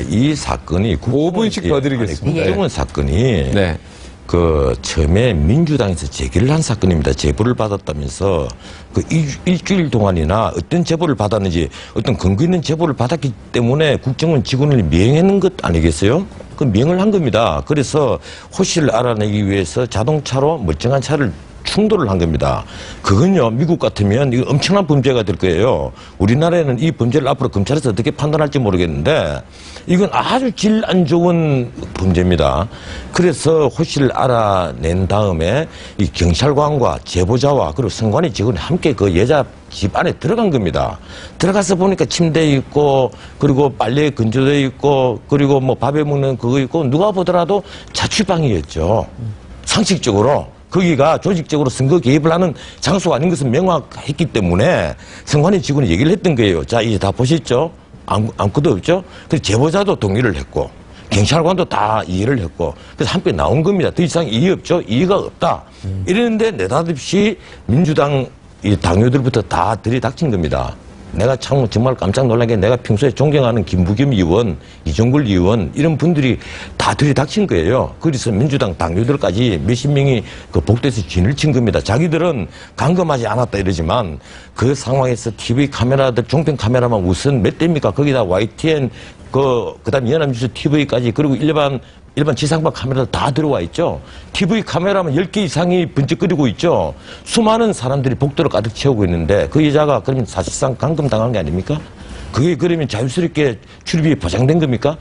이 사건이 5분씩 더 드리겠습니다. 국정원 사건이 네. 그 처음에 민주당에서 제기를 한 사건입니다. 제보를 받았다면서 그 일주일 동안이나 어떤 제보를 받았는지 어떤 근거 있는 제보를 받았기 때문에 국정원 직원을 미행하는 것 아니겠어요? 그 미행을 한 겁니다. 그래서 호시를 알아내기 위해서 자동차로 멀쩡한 차를 충돌을 한 겁니다. 그건요, 미국 같으면 이거 엄청난 범죄가 될 거예요. 우리나라에는 이 범죄를 앞으로 검찰에서 어떻게 판단할지 모르겠는데 이건 아주 질 안 좋은 범죄입니다. 그래서 호시를 알아낸 다음에 이 경찰관과 제보자와 그리고 선관위 직원이 함께 그 여자 집 안에 들어간 겁니다. 들어가서 보니까 침대 있고 그리고 빨래 건조대 있고 그리고 뭐 밥에 먹는 그거 있고 누가 보더라도 자취방이었죠. 상식적으로. 거기가 조직적으로 선거 개입을 하는 장소가 아닌 것은 명확했기 때문에 선관위 직원이 얘기를 했던 거예요. 자, 이제 다 보셨죠? 아무것도 없죠? 그래서 제보자도 동의를 했고, 경찰관도 다 이해를 했고, 그래서 함께 나온 겁니다. 더 이상 이해 없죠? 이해가 없다. 이랬는데 느닷없이 민주당 이 당뇨들부터 다 들이닥친 겁니다. 내가 참 정말 깜짝 놀란 게 내가 평소에 존경하는 김부겸 의원, 이종걸 의원 이런 분들이 다 들이닥친 거예요. 그래서 민주당 당뇨들까지 몇십 명이 그 복도에서 진을 친 겁니다. 자기들은 감금하지 않았다 이러지만 그 상황에서 TV 카메라들, 종편 카메라만 우선 몇 대입니까? 거기다 YTN 그다음 연합뉴스 TV까지 그리고 일반 지상파 카메라 다 들어와 있죠. TV 카메라만 10개 이상이 번쩍거리고 있죠. 수많은 사람들이 복도를 가득 채우고 있는데 그 여자가 그러면 사실상 감금당한 게 아닙니까? 그게 그러면 자유스럽게 출입이 보장된 겁니까?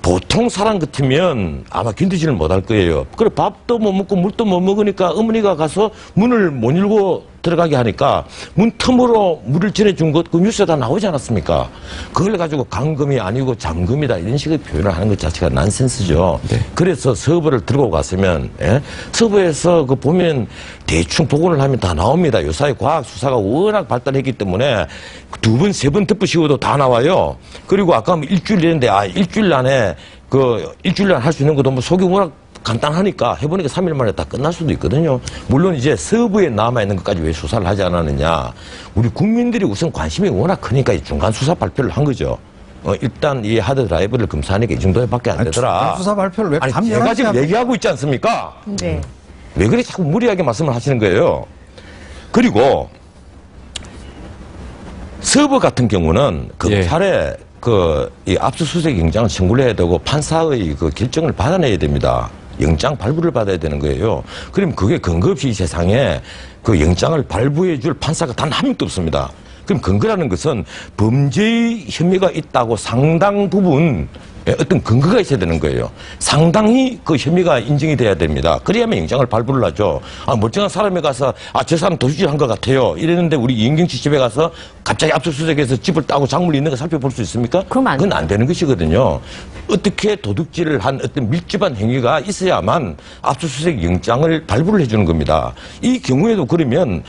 보통 사람 같으면 아마 견디지를 못할 거예요. 그래 밥도 못 먹고 물도 못 먹으니까 어머니가 가서 문을 못 열고 들어가게 하니까 문 틈으로 물을 전해준 것 그 뉴스에 다 나오지 않았습니까? 그걸 가지고 감금이 아니고 잠금이다 이런 식의 표현을 하는 것 자체가 난센스죠. 네. 그래서 서버를 들고 갔으면 서버에서 그 보면 대충 복원을 하면 다 나옵니다. 요사이 과학 수사가 워낙 발달했기 때문에 두 번, 세 번 덮으시고도 다 나와요. 그리고 아까 일주일 했는데 일주일 안에 일주일 안에 할 수 있는 것도 뭐 속이 워낙 간단하니까 해보니까 3일 만에 다 끝날 수도 있거든요. 물론 이제 서부에 남아있는 것까지 왜 수사를 하지 않았느냐. 우리 국민들이 우선 관심이 워낙 크니까 중간 수사 발표를 한 거죠. 일단 이 하드 드라이브를 검사하니까 이 정도밖에 안 되더라. 중간 수사 발표를 왜 밤 제가 지금 얘기하고 있지 않습니까? 네. 왜 그렇게 자꾸 무리하게 말씀을 하시는 거예요? 그리고 서부 같은 경우는 검찰에 이 압수수색 영장을 청구를 해야 되고 판사의 그 결정을 받아내야 됩니다. 영장 발부를 받아야 되는 거예요. 그럼 그게 근거 없이 세상에 그 영장을 발부해 줄 판사가 단 한 명도 없습니다. 그럼 근거라는 것은 범죄의 혐의가 있다고 상당 부분 어떤 근거가 있어야 되는 거예요. 상당히 그 혐의가 인정이 돼야 됩니다. 그래야만 영장을 발부를 하죠. 멀쩡한 사람에 가서 저 사람 도둑질 한 것 같아요. 이랬는데 우리 이은경 씨 집에 가서 갑자기 압수수색해서 집을 따고 작물 있는 거 살펴볼 수 있습니까? 그건 안 되는 것이거든요. 어떻게 도둑질을 한 어떤 밀집한 행위가 있어야만 압수수색 영장을 발부를 해주는 겁니다. 이 경우에도 그러면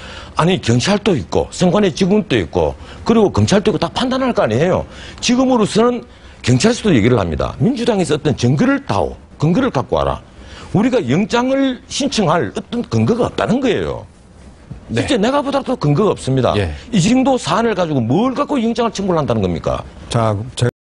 경찰도 있고 선관위 직원도 있고 그리고 검찰도 있고 다 판단할 거 아니에요. 지금으로서는 경찰서도 얘기를 합니다. 민주당에서 어떤 증거를 근거를 갖고 와라. 우리가 영장을 신청할 어떤 근거가 없다는 거예요. 네. 실제 내가 보다도 근거가 없습니다. 이 정도 사안을 가지고 뭘 갖고 영장을 청구를 한다는 겁니까? 자,